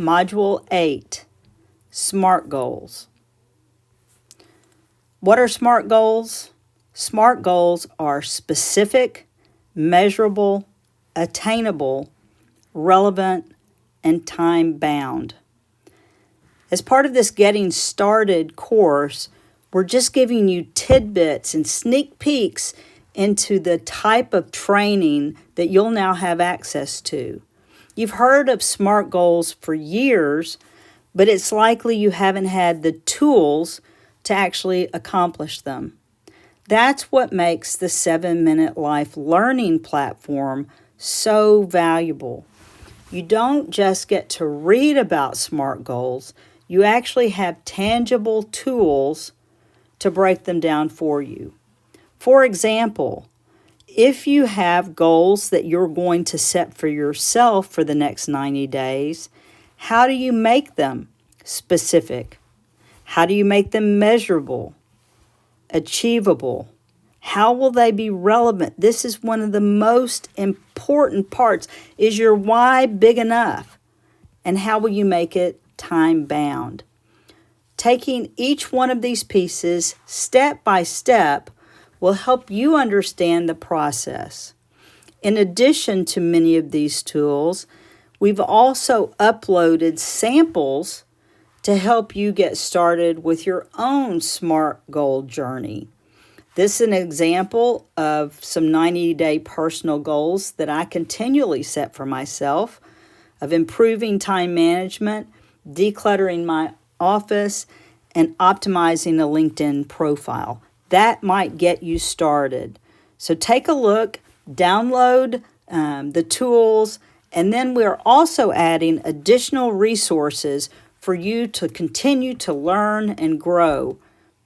Module 8, SMART Goals. What are SMART goals? SMART goals are specific, measurable, attainable, relevant, and time-bound. As part of this Getting Started course, we're just giving you tidbits and sneak peeks into the type of training that you'll now have access to. You've heard of SMART goals for years, but it's likely you haven't had the tools to actually accomplish them. That's what makes the 7-Minute Life learning platform so valuable. You don't just get to read about SMART goals, you actually have tangible tools to break them down for you. For example, if you have goals that you're going to set for yourself for the next 90 days, how do you make them specific? How do you make them measurable, achievable? How will they be relevant? This is one of the most important parts. Is your why big enough? And how will you make it time-bound? Taking each one of these pieces step by step will help you understand the process. In addition to many of these tools, we've also uploaded samples to help you get started with your own SMART goal journey. This is an example of some 90-day personal goals that I continually set for myself of improving time management, decluttering my office, and optimizing a LinkedIn profile. That might get you started. So take a look, download the tools, and then we're also adding additional resources for you to continue to learn and grow.